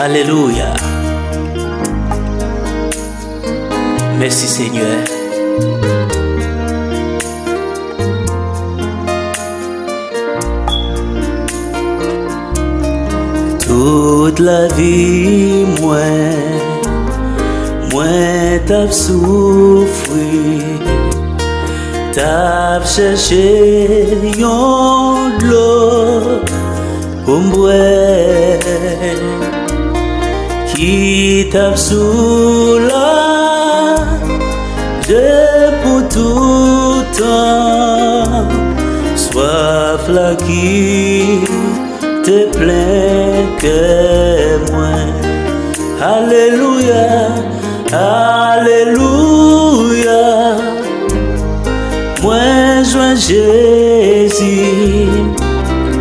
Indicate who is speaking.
Speaker 1: Alléluia. Merci Seigneur. Toute la vie, moi t'as souffri, t'as cherché yon de l'eau pour moi, qui t'a soulagé pour tout temps, soif là qui te plaît que moi. Alléluia, Alléluia. Moi je vois Jésus